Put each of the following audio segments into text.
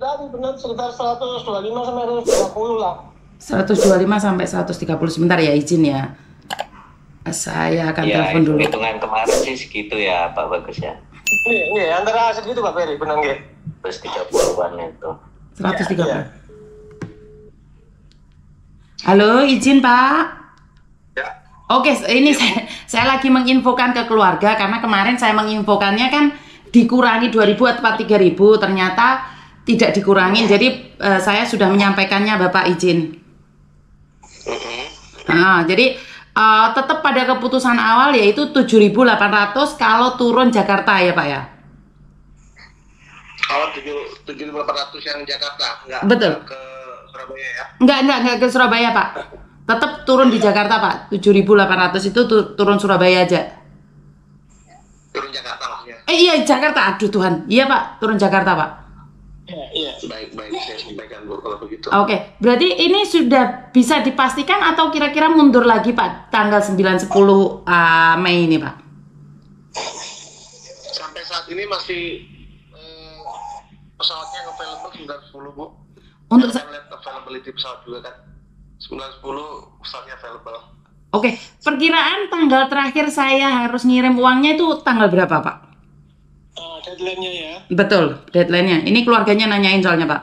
Tadi benar sekitar 125 sampai 130 lah. 125 sampai 130. Sebentar ya, izin ya. Saya akan Ya, telepon dulu. hitungan kemarin sih segitu ya Pak Bagus ya. Iya, antara segitu Pak Ferry, benar nggih? Terus 30-an itu. 130. Iya. Halo, izin Pak. Ya. Oke, ini saya lagi menginfokan ke keluarga karena kemarin saya menginfokannya kan dikurangi 2.000 atau 3.000, ternyata tidak dikurangin. Jadi saya sudah menyampaikannya Bapak izin. Nah, jadi tetap pada keputusan awal yaitu 7.800 kalau turun Jakarta ya Pak ya. Kalau 7.800 yang Jakarta, enggak Betul. ke Surabaya ya? Enggak ke Surabaya Pak. Tetap turun di Jakarta Pak. 7.800 itu turun Surabaya aja. Turun Jakarta maksudnya. Iya Jakarta. Aduh Tuhan. Iya Pak, turun Jakarta Pak. Iya. Baik, saya sampaikan Bu kalau begitu. Oke, berarti ini sudah bisa dipastikan atau kira-kira mundur lagi Pak tanggal 9-10 Mei ini Pak? Sampai saat ini masih pesawatnya available 9.10 Bu. Untuk Saya lihat availability pesawat juga kan. 9.10 pesawatnya available. Oke, perkiraan tanggal terakhir saya harus ngirim uangnya itu tanggal berapa Pak? Deadline-nya ya. Betul, deadline-nya. Ini keluarganya nanyain soalnya Pak.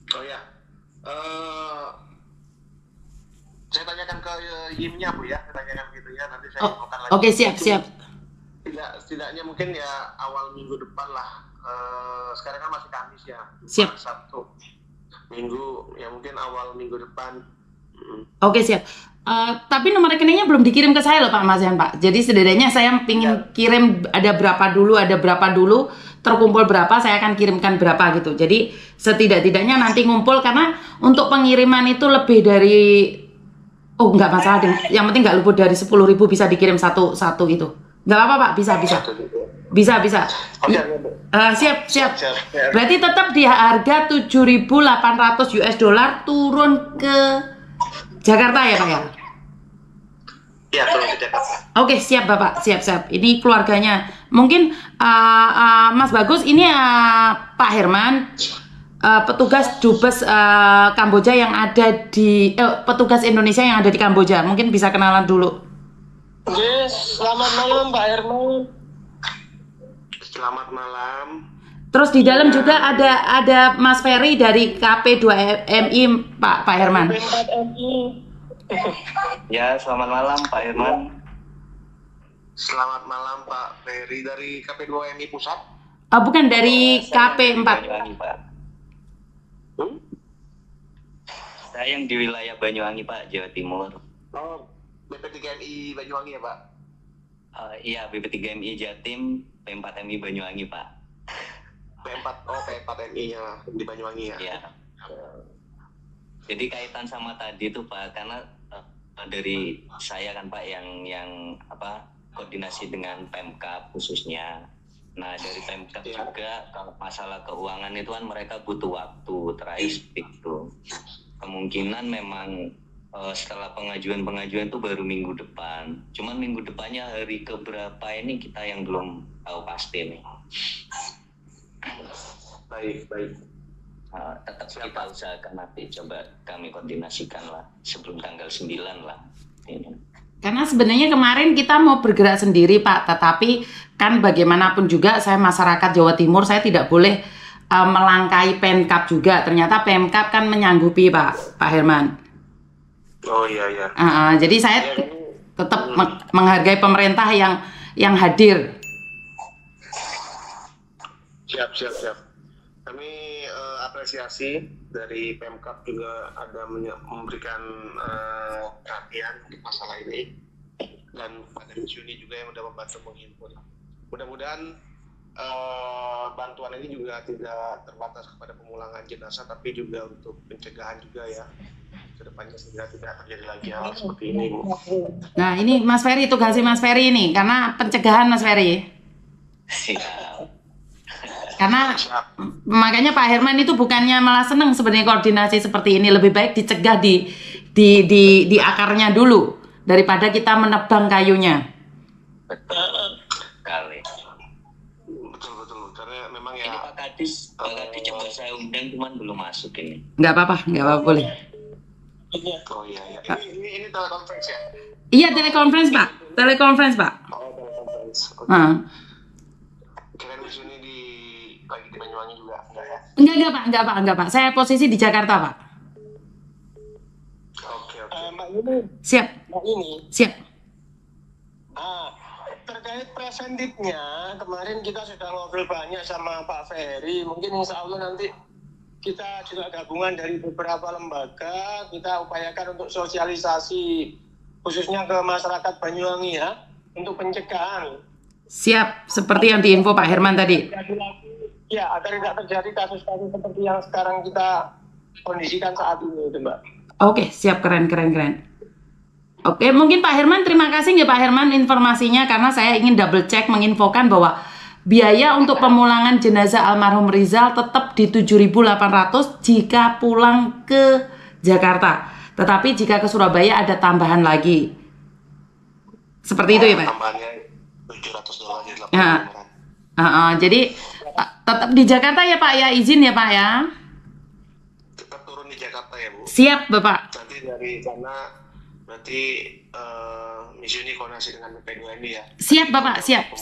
Oh ya. Saya tanyakan ke YIM-nya Bu ya. Saya tanyakan gitu ya. Nanti saya infokan lagi. Oke, siap. Setidaknya mungkin ya awal minggu depan lah. Sekarang kan masih Kamis ya. Siap. Sabtu. Minggu ya mungkin awal minggu depan. Oke, siap. Tapi nomor rekeningnya belum dikirim ke saya loh Pak Mas Yan Pak. Jadi setidaknya saya pingin kirim ada berapa dulu, terkumpul berapa, saya akan kirimkan berapa gitu. Jadi setidak-tidaknya nanti ngumpul karena untuk pengiriman itu lebih dari, oh nggak masalah deh. Yang penting nggak lebih dari 10.000 bisa dikirim satu itu. Nggak apa-apa Pak, bisa. Bisa. Siap. Berarti tetap di harga 7.800 US dollar turun ke Jakarta ya Pak ya? Ya, turun ke Jakarta. Oke, siap Bapak, siap. Ini keluarganya. Mungkin Mas Bagus, ini Pak Herman, petugas Dubes Kamboja yang ada di, petugas Indonesia yang ada di Kamboja. Mungkin bisa kenalan dulu. Yes, selamat malam Pak Herman. Selamat malam. Terus di dalam juga ada Mas Ferry dari KP2MI Pak Herman. Ya, selamat malam Pak Herman. Selamat malam Pak Ferry dari KP2MI Pusat. Bukan dari KP4. Banyuwangi, Pak. Saya yang di wilayah Banyuwangi Pak, Jawa Timur. Oh, BP3MI Banyuwangi ya Pak? Iya, BP3MI Jatim, P4MI Banyuwangi Pak. P4MI-nya di Banyuwangi ya? Iya. Jadi kaitan sama tadi itu Pak, karena dari saya kan Pak yang koordinasi dengan Pemkab khususnya. Nah dari Pemkab juga kalau masalah keuangan itu kan mereka butuh waktu terakhir itu. Kemungkinan memang setelah pengajuan itu baru minggu depan. Cuman minggu depannya hari keberapa ini kita yang belum tahu pasti nih. Baik. Tetap kita usahakan nanti coba kami koordinasikan lah sebelum tanggal 9 lah ini. Karena sebenarnya kemarin kita mau bergerak sendiri Pak, tetapi kan bagaimanapun juga saya masyarakat Jawa Timur, saya tidak boleh melangkahi Pemkab juga. Ternyata Pemkab kan menyanggupi Pak Herman. Oh iya. Jadi saya tetap menghargai pemerintah yang hadir. Siap. Kami apresiasi dari Pemkab juga ada memberikan perhatian untuk masalah ini, dan pada Juni juga yang sudah membantu menghimpun. Mudah-mudahan bantuan ini juga tidak terbatas kepada pemulangan jenazah, tapi juga untuk pencegahan juga ya. Kedepannya sehingga tidak terjadi lagi hal seperti ini Bu. Nah ini Mas Ferry, tugasnya Mas Ferry ini karena pencegahan Mas Ferry. Siap. Karena makanya Pak Herman itu bukannya malah seneng sebenarnya koordinasi seperti ini, lebih baik dicegah di akarnya dulu daripada kita menebang kayunya. Betul sekali. Betul karena memang ya. Ini Pak Kadis coba saya undang cuman belum masuk ini. Nggak apa-apa, boleh. Oh iya. Ini telekonferensi ya? Iya, telekonferensi Pak. Oh, telekonferensi. Oke. Kirain Miss Yuni lagi di Banyuwangi juga, enggak ya? Enggak Pak. Saya posisi di Jakarta Pak. Oke. Mbak Yuni. Siap. Mbak Yuni. Siap. Terkait preventifnya, kemarin kita sudah ngobrol banyak sama Pak Ferry. Mungkin insya Allah nanti kita juga gabungan dari beberapa lembaga, kita upayakan untuk sosialisasi khususnya ke masyarakat Banyuwangi ya, untuk pencegahan. Siap, seperti yang diinfo Pak Herman tadi. Ya, agar tidak terjadi kasus-kasus seperti yang sekarang kita kondisikan saat ini, itu Mbak. Oke, siap, keren. Oke, mungkin Pak Herman, terima kasih ya Pak Herman informasinya, karena saya ingin double check menginfokan bahwa biaya untuk pemulangan jenazah almarhum Rizal tetap di 7.800 jika pulang ke Jakarta. Tetapi jika ke Surabaya ada tambahan lagi. Seperti itu ya Pak? Tambahannya $700 jadi $800. Jadi tetap di Jakarta ya Pak ya, izin ya Pak ya. Tetap turun di Jakarta ya Bu. Siap Bapak. Nanti dari sana berarti Miss Yuni koordinasi dengan BP2MI ya. Siap Bapak, siap.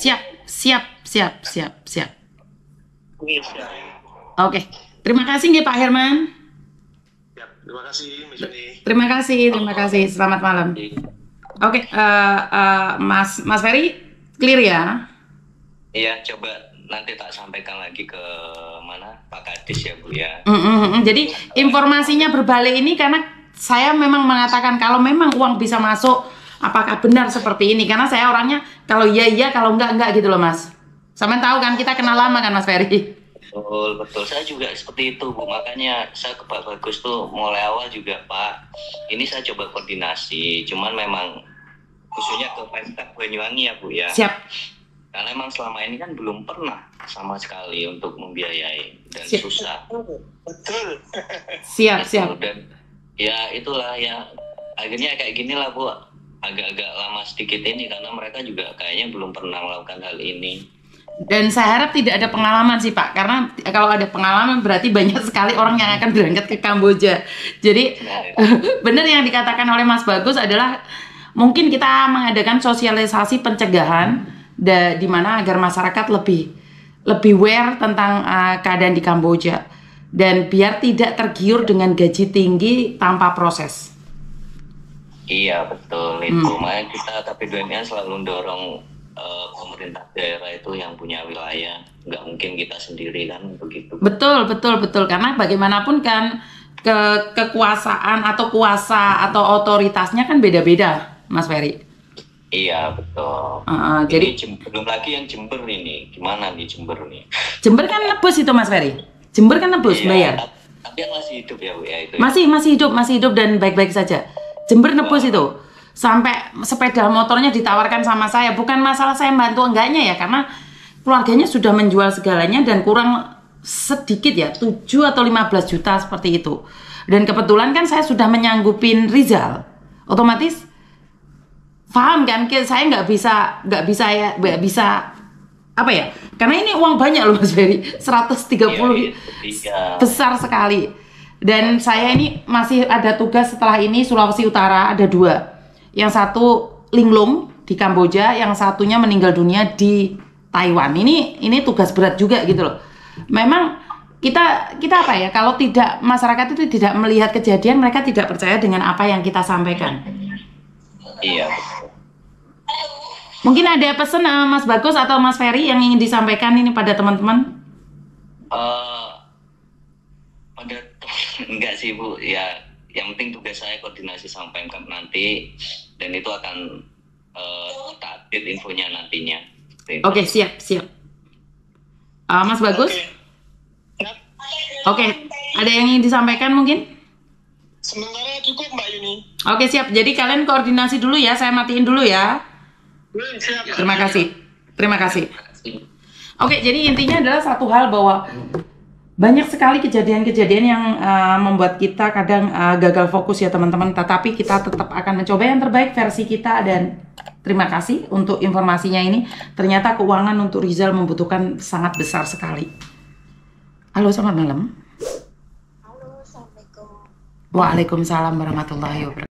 Oke, terima kasih ya Pak Herman. Ya, terima kasih Miss Yuni. Terima kasih. Selamat malam. Oke, Mas Ferry, clear ya? Iya, coba nanti tak sampaikan lagi ke mana Pak Kadis ya Bu ya. Jadi informasinya berbalik ini karena saya memang mengatakan kalau memang uang bisa masuk, apakah benar seperti ini? Karena saya orangnya kalau iya, kalau enggak gitu loh Mas. Sampai tahu kan kita kenal lama kan Mas Ferry. Betul. Saya juga seperti itu Bu. Makanya saya ke Pak Bagus tuh mulai awal juga Pak. Ini saya coba koordinasi. Cuman memang khususnya ke Pemkab Banyuwangi ya Bu ya. Siap. Karena memang selama ini kan belum pernah sama sekali untuk membiayai dan susah. Betul. Siap. Dan ya itulah ya akhirnya kayak gini lah Bu, agak-agak lama sedikit ini karena mereka juga kayaknya belum pernah melakukan hal ini. Dan saya harap tidak ada pengalaman sih Pak, karena kalau ada pengalaman berarti banyak sekali orang yang akan berangkat ke Kamboja. Jadi benar yang dikatakan oleh Mas Bagus adalah mungkin kita mengadakan sosialisasi pencegahan di mana agar masyarakat lebih aware tentang keadaan di Kamboja. Dan biar tidak tergiur dengan gaji tinggi tanpa proses. Iya betul itu. Makanya kita KP2MI selalu mendorong pemerintah daerah itu yang punya wilayah. Nggak mungkin kita sendiri kan begitu. Betul. Karena bagaimanapun kan kekuasaan atau kuasa atau otoritasnya kan beda-beda, Mas Ferry. Iya betul. Jadi belum lagi yang Jember ini. Gimana nih Jember nih? Jember kan nebus itu Mas Ferry. Jember kan nebus bayar. Tapi yang masih hidup ya Bu ya itu. Masih hidup dan baik-baik saja. Jember nebus itu. Sampai sepeda motornya ditawarkan sama saya. Bukan masalah saya bantu enggaknya ya, karena keluarganya sudah menjual segalanya dan kurang sedikit ya, 7 atau 15 juta seperti itu. Dan kebetulan kan saya sudah menyanggupin Rizal. Otomatis paham kan, saya nggak bisa apa ya? Karena ini uang banyak loh Mas Ferry, 130 besar sekali. Dan saya ini masih ada tugas setelah ini Sulawesi Utara ada 2. Yang satu linglung di Kamboja, yang satunya meninggal dunia di Taiwan. Ini tugas berat juga gitu loh. Memang kita apa ya? Kalau tidak masyarakat itu tidak melihat kejadian, mereka tidak percaya dengan apa yang kita sampaikan. Iya. Mungkin ada pesan Mas Bagus atau Mas Ferry yang ingin disampaikan ini pada teman-teman? Enggak sih Bu, ya yang penting tugas saya koordinasi sama Pemkab nanti dan itu akan kita update infonya nantinya. Oke, siap. Mas Bagus? Oke, ada yang ingin disampaikan mungkin? Sementara cukup Mbak Yuni. Oke, siap. Jadi kalian koordinasi dulu ya, saya matiin dulu ya. Siap. Terima kasih. Oke, jadi intinya adalah satu hal bahwa banyak sekali kejadian-kejadian yang membuat kita kadang gagal fokus ya teman-teman. Tetapi kita tetap akan mencoba yang terbaik versi kita dan terima kasih untuk informasinya ini. Ternyata keuangan untuk Rizal membutuhkan sangat besar sekali. Halo, selamat malam. Halo, Assalamualaikum. Waalaikumsalam warahmatullahi wabarakatuh.